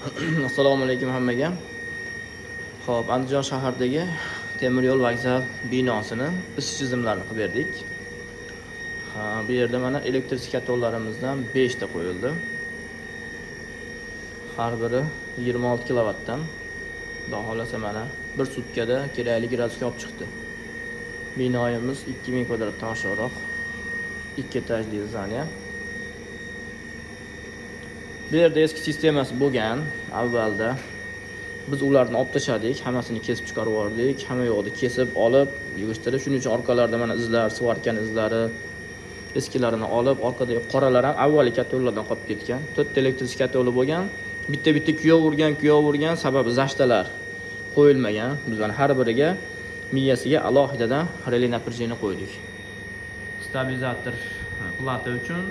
Assalomu alaykum hammaga. Xo'p, Andijon shahridagi temir yo'l vokzal binosini isish chizimlarini qilib berdik. Bu yerda mana elektrosikatorlarimizdan 5 ta qo'yildi. Har biri 26 kilovatdan. Xudo xolasa mana bir sutkada kerakli gradusga olib chiqdi. Binoyimiz 2000 kvadratdan oshiqroq. 2 etajli zdaniya. Bu yerda eski sistemasi bo'lgan. Avvalda biz ularni olib tashladik, hammasini kesib chiqarib yubordik, hamma yo'qni kesib olib, yig'ishtirib, shuning uchun orqalarida mana izlar, svarkan izlari, eskilarini olib, orqadagi qoralar ham avvalgi katta yo'llardan qolib ketgan. 4 ta elektrosikator yo'li bo'lgan. Bitta kuyov urgan, sababi zashtalar qo'yilmagan. Biz mana har biriga miyasiga alohidadan relay напряжение qo'ydik. Stabilizator plata uchun,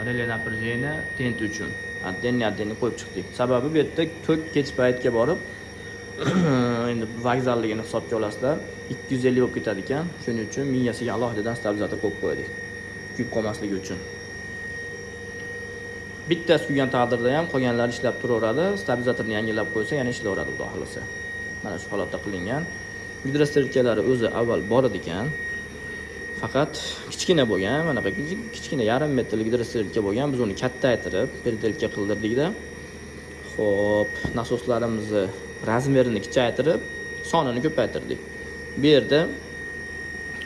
relay напряжение tent uchun adden qo'yib chiqdik. Sababi bu yerda tok kech paytga borib endi vokzalligini hisobga olasizlar, 250 bo'lib ketadi ekan. Shuning uchun miyasiga alohidadan stabilizator qo'yib qo'ydik. Kuyib qolmasligi uchun. Bittasi kuygan taqdirda ham qolganlari ishlab turaveradi. Stabilizatorni yangilab qo'ysa, yana ishlaveradi xudo xolasa. Mana shu holatda qilingan. Gidrostrelkalari o'zi avval bor ekan. Faqat kichkina bo'lgan, mana bu kichkina yarim metrlik gidrostrelka bo'lgan. Biz uni kattaytirib, perdelka qildirdik-da. Xo'p, nasoslarimizni razmerini kichaytirib, sonini ko'paytirdik. Bu yerda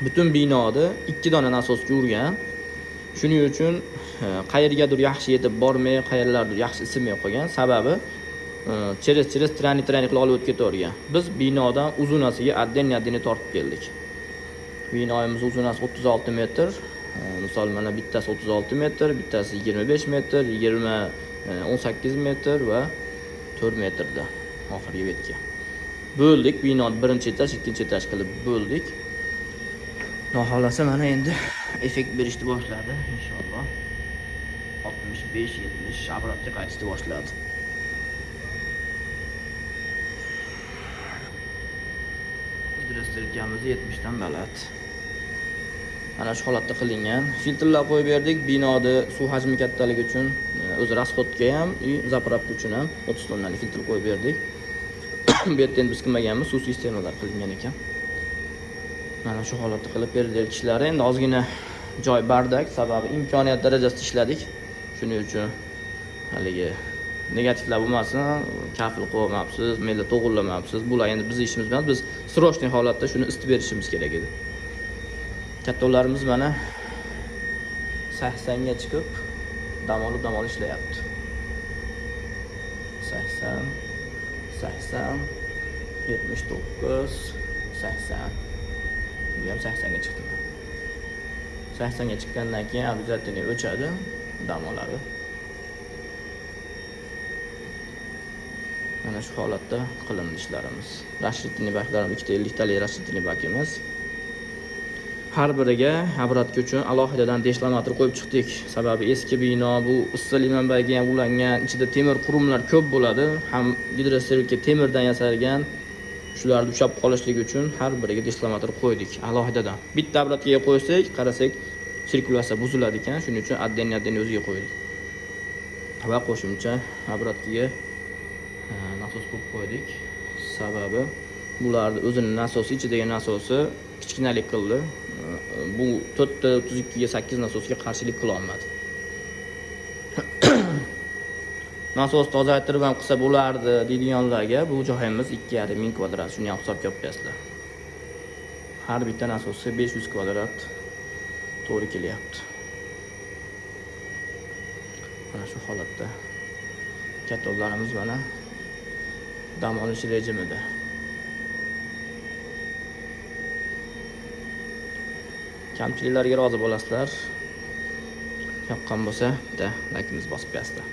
butun binoda 2 dona nasosga urgan. Shuning uchun qayergadir yaxshi yetib bormay, qayerlardir yaxshi isimay qolgan. Sababi через trani qilib olib o'tib ketavergan. Biz binodan uzunasiga adden tortib keldik. Binoyimiz uzunasi 36 metr. Misol mana bittasi 36 metr, bittasi 25 metr, 18 metr va 4 metrda oxirgi betga. Bo'ldik, binoni birinchi etaj, ikkinchi etaj qilib bo'ldik. Xudo xolasa mana endi effekt berishni boshladi inshaalloh. 65-70 obratga qaytishni boshladi. Gidrostrelkamiz 70 dan baland. Mana shu holatda qilingan. Filtrlar qo'yib berdik. Binoda suv hajmi kattaligi uchun, o'zi rasxodga ham, zapravka uchun ham 30 tonnalik filtr qo'yib berdik. Bu yerda endi biz qilmaganmiz, suv sistemalar qilingan ekan. Mana shu holatda qilib berdik ishlari. Endi ozgina joy bardak, sababi imkoniyat darajasida ishladik. Shuning uchun haligi negativlar bo'lmasin, kafil qo'yamabsiz, mayli to'g'irlamabsiz. Bular endi bizning ishimiz emas. Biz srochniy holatda shuni isitib berishimiz kerak edi. Kattalarimiz mana 80 ga chiqib dam olib ishlayapti. 80, 79, 80. Bu ham 80 ga chiqdi. 80 ga chiqqandan keyin обязательно o'chadi, dam oladi. Mana shu holatda qilindi ishlarimiz. Rashidniy baklarimiz 250 talik rashidniy bakimiz. Har biriga obratga uchun alohidadan deshlamator qo'yib chiqdik. Sababi eski bino, bu issiqlik manbayiga ham ulangan, ichida temir qurumlar ko'p bo'ladi. Ham gidrostrelka temirdan yasalgan. Shularni ushlab qolishligi uchun har biriga deshlamator qo'ydik alohidadan. Bitta obratga qo'ysak, qarasak, sirkulyatsiya buziladi ekan. Shuning uchun adden o'ziga qo'ydik. Va qo'shimcha obratga nasos qo'yib qo'ydik. Sababi bularni o'zining nasosi, ichidagi nasosi kichkinalik qildi. Bu 432 ga 8 nasosga qarshilik qila olmadi. Nasos tozaltirib ham qilsa bo'lardi deydiganlarga bu joyimiz 2500 kvadrat. Shuni ham hisobga olib qo'yasizlar. Har bitta nasosga 500 kvadrat to'g'ri kelyapti. Mana shu holatda kattalarimiz mana dam olish rejimida. Kamchiliklarga rozi bo'lasizlar. Yoqqan bo'lsa, bitta laykimizni bosib qo'yasizlar.